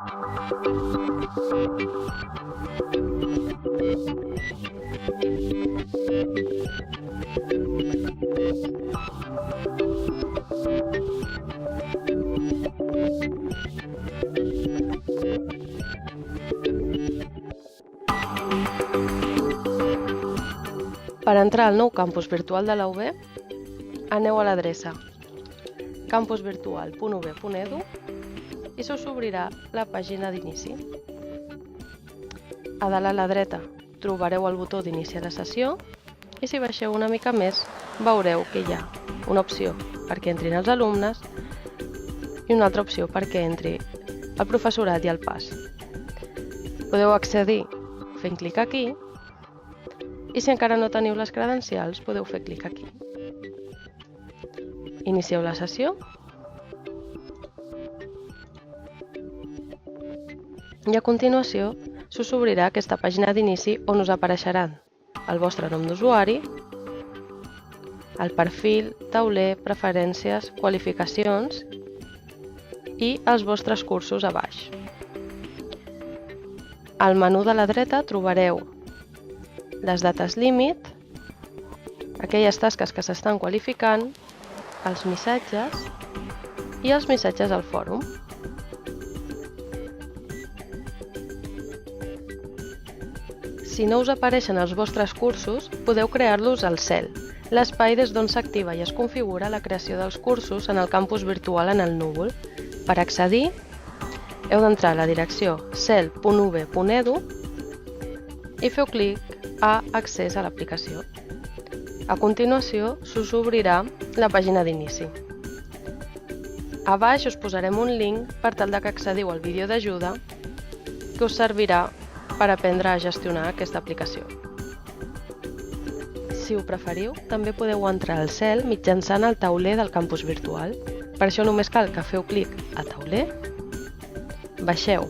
Per entrar al nou campus virtual de la UB, aneu a l'adreça campusvirtual.ub.edu i se us obrirà la pàgina d'inici. A dalt a la dreta trobareu el botó d'iniciar la sessió i si baixeu una mica més veureu que hi ha una opció perquè entrin els alumnes i una altra opció perquè entri el professorat i el PAS. Podeu accedir fent clic aquí i si encara no teniu les credencials podeu fer clic aquí. Inicieu la sessió i a continuació s'us obrirà aquesta pàgina d'inici on us apareixeran el vostre nom d'usuari, el perfil, tauler, preferències, qualificacions i els vostres cursos a baix. Al menú de la dreta trobareu les dates límit, aquelles tasques que s'estan qualificant, els missatges i els missatges al fòrum. Si no us apareixen els vostres cursos, podeu crear-los al CEL, l'espai des d'on s'activa i es configura la creació dels cursos en el campus virtual en el núvol. Per accedir, heu d'entrar a la direcció cel.ub.edu i feu clic a Accés a l'aplicació. A continuació, s'us obrirà la pàgina d'inici. A baix us posarem un link per tal que accediu al vídeo d'ajuda que us servirà per aprendre a gestionar aquesta aplicació. Si ho preferiu, també podeu entrar al CEL mitjançant el tauler del campus virtual. Per això només cal que feu clic a tauler, baixeu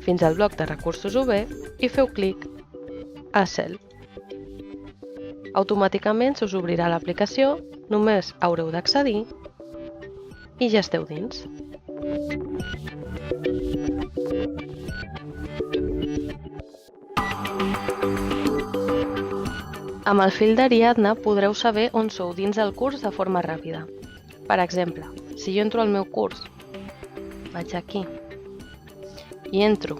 fins al bloc de recursos UB i feu clic a CEL. Automàticament s'us obrirà l'aplicació, només haureu d'accedir i ja esteu dins. Amb el fil d'Ariadna podreu saber on sou dins el curs de forma ràpida. Per exemple, si jo entro al meu curs, vaig aquí i entro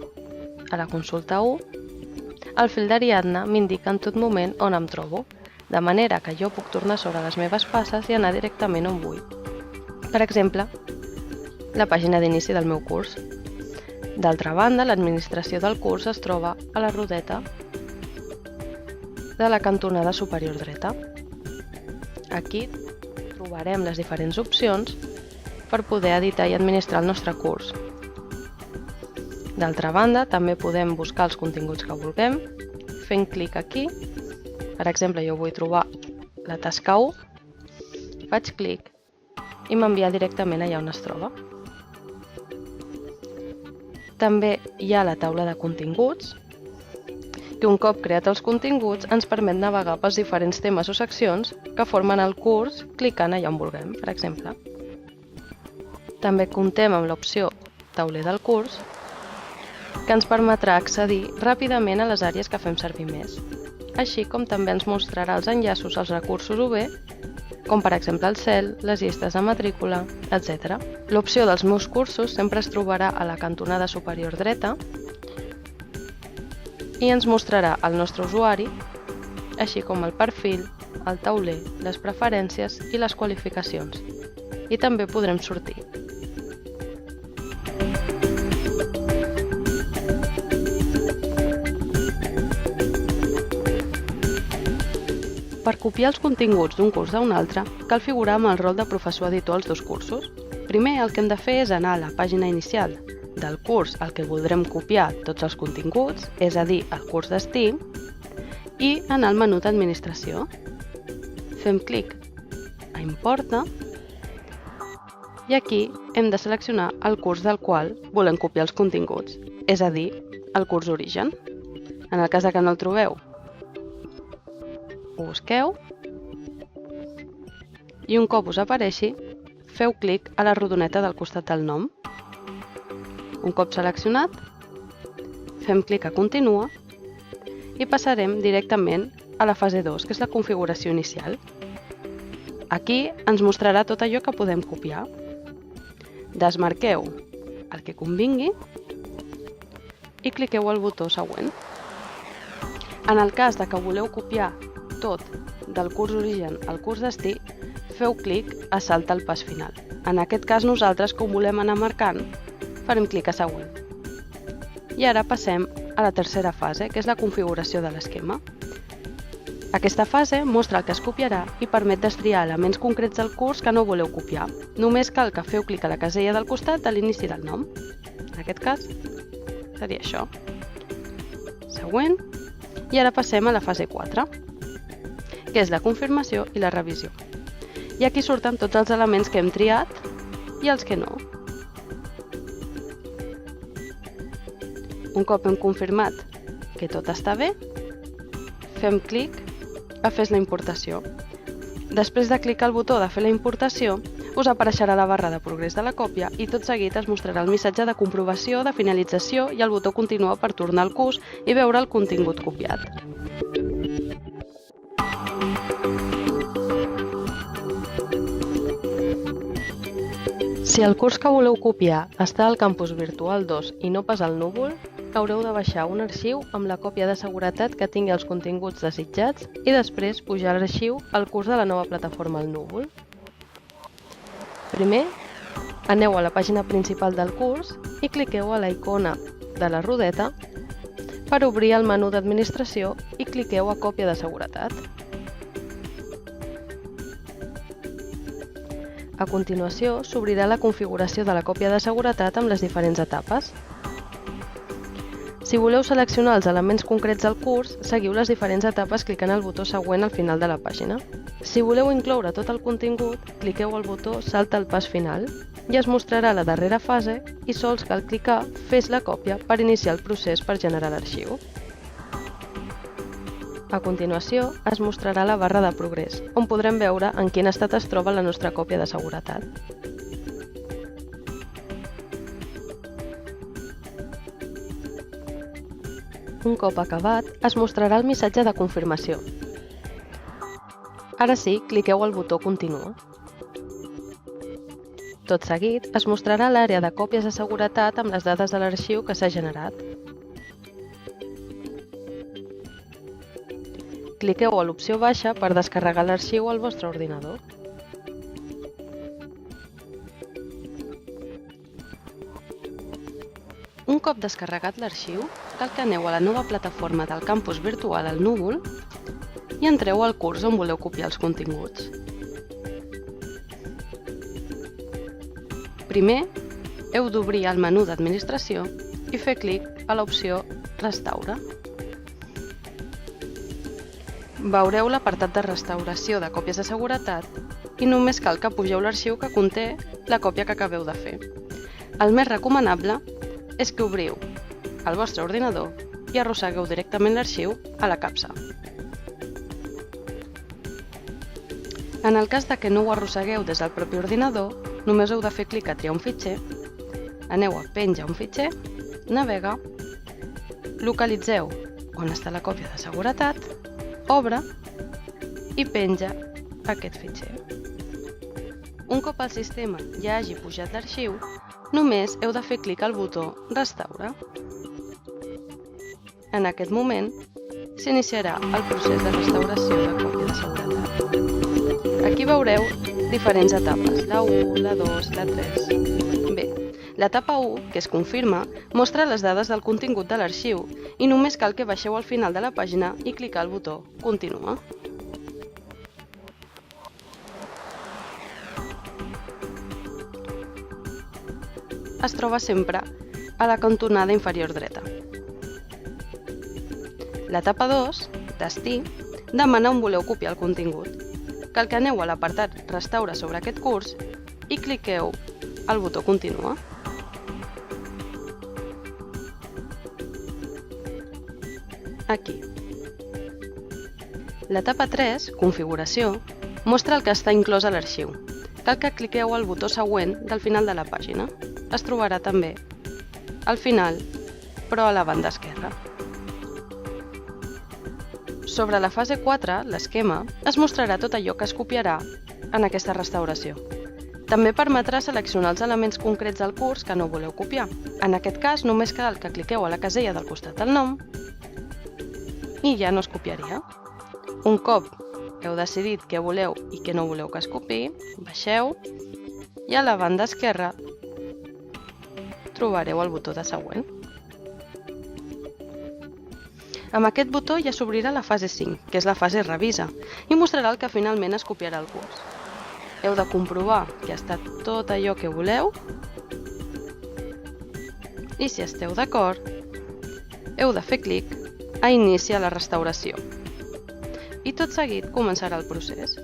a la consulta 1, el fil d'Ariadna m'indica en tot moment on em trobo, de manera que jo puc tornar sobre les meves passes i anar directament on vull. Per exemple, la pàgina d'inici del meu curs. D'altra banda, l'administració del curs es troba a la rodeta de la cantonada superior dreta. Aquí trobarem les diferents opcions per poder editar i administrar el nostre curs. D'altra banda, també podem buscar els continguts que vulguem, fent clic aquí. Per exemple, jo vull trobar la tasca 1, faig clic i m'envia directament allà on es troba. També hi ha la taula de continguts, que un cop creat els continguts ens permet navegar pels diferents temes o seccions que formen el curs clicant allà on vulguem, per exemple. També comptem amb l'opció tauler del curs, que ens permetrà accedir ràpidament a les àrees que fem servir més, així com també ens mostrarà els enllaços als recursos UB, com per exemple el CEL, les llistes de matrícula, etc. L'opció dels meus cursos sempre es trobarà a la cantonada superior dreta i ens mostrarà el nostre usuari, així com el perfil, el tauler, les preferències i les qualificacions. I també podrem sortir. Per copiar els continguts d'un curs a un altre, cal figurar amb el rol de professor editor als dos cursos. Primer, el que hem de fer és anar a la pàgina inicial del curs al que voldrem copiar tots els continguts, és a dir, el curs destí, i anar al menú d'administració. Fem clic a Importa i aquí hem de seleccionar el curs del qual volem copiar els continguts, és a dir, el curs origen. En el cas que no el trobeu, ho busqueu i un cop us apareixi, feu clic a la rodoneta del costat del nom. Un cop seleccionat, fem clic a Continua i passarem directament a la fase 2, que és la configuració inicial. Aquí ens mostrarà tot allò que podem copiar. Desmarqueu el que convingui i cliqueu al botó següent. En el cas que voleu copiar tot del curs origen al curs destí, feu clic a saltar el pas final. En aquest cas nosaltres, com volem anar marcant, farem clic a següent. I ara passem a la tercera fase, que és la configuració de l'esquema. Aquesta fase mostra el que es copiarà i permet destriar elements concrets del curs que no voleu copiar. Només cal que feu clic a la casella del costat de l'inici del nom. En aquest cas seria això. Següent. I ara passem a la fase 4, que és la confirmació i la revisió. I aquí surten tots els elements que hem triat i els que no. Un cop hem confirmat que tot està bé, fem clic a fer la importació. Després de clicar al botó de fer la importació, us apareixerà la barra de progrés de la còpia i tot seguit es mostrarà el missatge de comprovació, de finalització i el botó continuar per tornar al curs i veure el contingut copiat. Si el curs que voleu copiar està al campus virtual 2 i no pas al núvol, haureu de baixar un arxiu amb la còpia de seguretat que tingui els continguts desitjats i després pujar l'arxiu al curs de la nova plataforma al núvol. Primer, aneu a la pàgina principal del curs i cliqueu a la icona de la rodeta per obrir el menú d'administració i cliqueu a còpia de seguretat. A continuació, s'obrirà la configuració de la còpia de seguretat amb les diferents etapes. Si voleu seleccionar els elements concrets del curs, seguiu les diferents etapes clicant al botó següent al final de la pàgina. Si voleu incloure tot el contingut, cliqueu al botó Salta el pas final i es mostrarà la darrera fase i sols cal clicar Fes la còpia per iniciar el procés per generar l'arxiu. A continuació, es mostrarà la barra de progrés, on podrem veure en quin estat es troba la nostra còpia de seguretat. Un cop acabat, es mostrarà el missatge de confirmació. Ara sí, cliqueu al botó Continua. Tot seguit, es mostrarà l'àrea de còpies de seguretat amb les dades de l'arxiu que s'ha generat. Cliqueu a l'opció baixa per descarregar l'arxiu al vostre ordinador. Un cop descarregat l'arxiu, cal que aneu a la nova plataforma del campus virtual al núvol i entreu al curs on voleu copiar els continguts. Primer, heu d'obrir el menú d'administració i fer clic a l'opció Restaura. Veureu l'apartat de restauració de còpies de seguretat i només cal que pugeu l'arxiu que conté la còpia que acabeu de fer. El més recomanable és que obriu el vostre ordinador i arrossegueu directament l'arxiu a la capsa. En el cas que no ho arrossegueu des del propi ordinador, només heu de fer clic a triar un fitxer, aneu a Penja un fitxer, navega, localitzeu on està la còpia de seguretat, obre i penja aquest fitxer. Un cop el sistema ja hagi pujat l'arxiu, només heu de fer clic al botó Restaura. En aquest moment, s'iniciarà el procés de restauració de còpia de seguretat. Aquí veureu diferents etapes, la 1, la 2, la 3. Bé, l'etapa 1, que es confirma, mostra les dades del contingut de l'arxiu i només cal que baixeu al final de la pàgina i clicar al botó Continua. Es troba sempre a la cantonada inferior dreta. L'etapa 2, Destí, demana on voleu copiar el contingut. Cal que aneu a l'apartat Restaura sobre aquest curs i cliqueu al botó Continua. Aquí. L'etapa 3, Configuració, mostra el que està inclòs a l'arxiu. Cal que cliqueu al botó següent del final de la pàgina. Es trobarà també al final, però a la banda esquerra. Sobre la fase 4, l'esquema, es mostrarà tot allò que es copiarà en aquesta restauració. També permetrà seleccionar els elements concrets del curs que no voleu copiar. En aquest cas, només cal que cliqueu a la casella del costat del nom i ja no es copiaria. Un cop heu decidit què voleu i què no voleu que es copiï, baixeu i a la banda esquerra trobareu el botó de següent. Amb aquest botó ja s'obrirà la fase 5, que és la fase revisa, i mostrarà el que finalment es copiarà al curs. Heu de comprovar que ha estat tot allò que voleu i si esteu d'acord, heu de fer clic a iniciar la restauració. I tot seguit començarà el procés.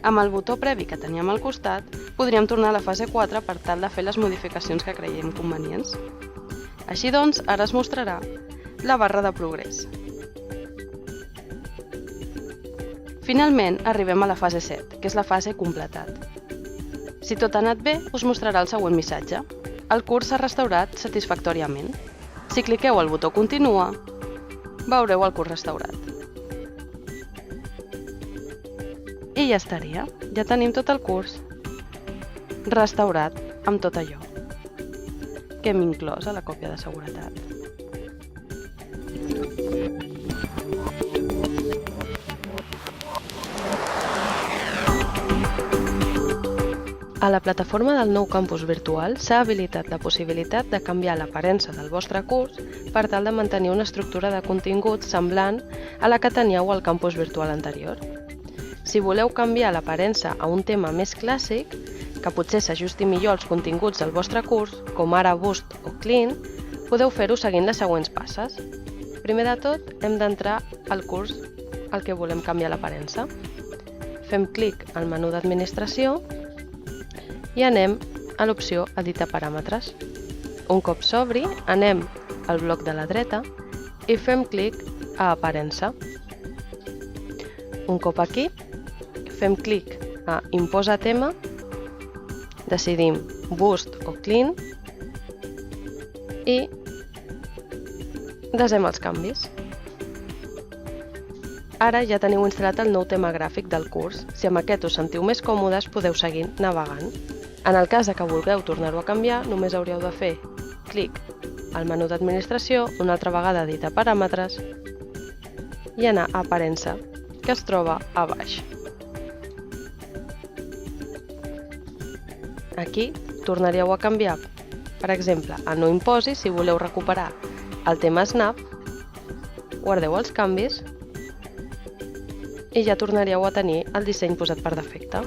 Amb el botó previ que teníem al costat, podríem tornar a la fase 4 per tal de fer les modificacions que creiem convenients. Així doncs, ara es mostrarà la barra de progrés. Finalment, arribem a la fase 7, que és la fase completat. Si tot ha anat bé, us mostrarà el següent missatge. El curs s'ha restaurat satisfactòriament. Si cliqueu al botó Continua, veureu el curs restaurat. I ja estaria. Ja tenim tot el curs restaurat amb tot allò que hem inclòs a la còpia de seguretat. A la plataforma del nou campus virtual s'ha habilitat la possibilitat de canviar l'aparença del vostre curs per tal de mantenir una estructura de continguts semblant a la que teníeu al campus virtual anterior. Si voleu canviar l'aparença a un tema més clàssic, que potser s'ajusti millor als continguts del vostre curs, com ara Boost o Clean, podeu fer-ho seguint les següents passes. Primer de tot, hem d'entrar al curs al que volem canviar l'aparença. Fem clic al menú d'administració i anem a l'opció Editar paràmetres. Un cop s'obri, anem al bloc de la dreta i fem clic a Aparença. Un cop aquí, fem clic a Imposa tema, decidim Boost o Clean i desem els canvis. Ara ja teniu instal·lat el nou tema gràfic del curs. Si amb aquest us sentiu més còmodes, podeu seguir navegant. En el cas que vulgueu tornar-ho a canviar, només hauríeu de fer clic al menú d'administració, una altra vegada editar paràmetres i anar a Aparença, que es troba a baix. Aquí tornaríeu a canviar, per exemple, a No imposi si voleu recuperar el tema Snap, guardeu els canvis i ja tornaríeu a tenir el disseny posat per defecte.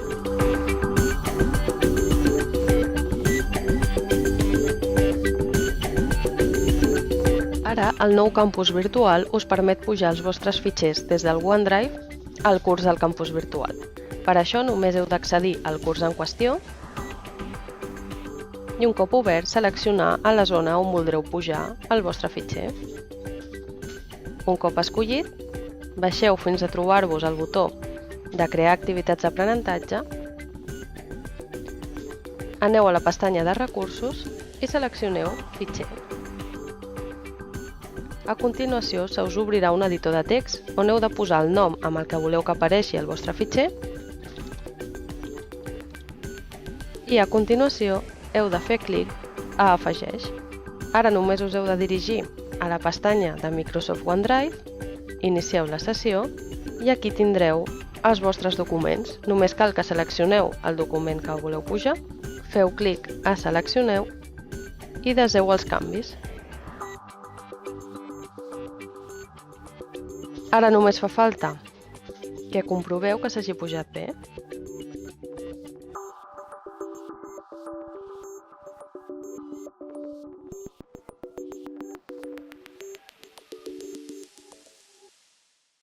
Ara, el nou campus virtual us permet pujar els vostres fitxers des del OneDrive al curs del campus virtual. Per això només heu d'accedir al curs en qüestió i un cop obert seleccionar a la zona on voldreu pujar el vostre fitxer. Un cop escollit, baixeu fins a trobar-vos el botó de Crear activitats d'aprenentatge, aneu a la pestanya de Recursos i seleccioneu Fitxer. A continuació se us obrirà un editor de text on heu de posar el nom amb el que voleu que apareixi el vostre fitxer i a continuació heu de fer clic a Afegeix. Ara només us heu de dirigir a la pestanya de Microsoft OneDrive, inicieu la sessió i aquí tindreu els vostres documents. Només cal que seleccioneu el document que voleu pujar, feu clic a Seleccioneu i deseu els canvis. Ara només fa falta que comproveu que s'hagi pujat bé.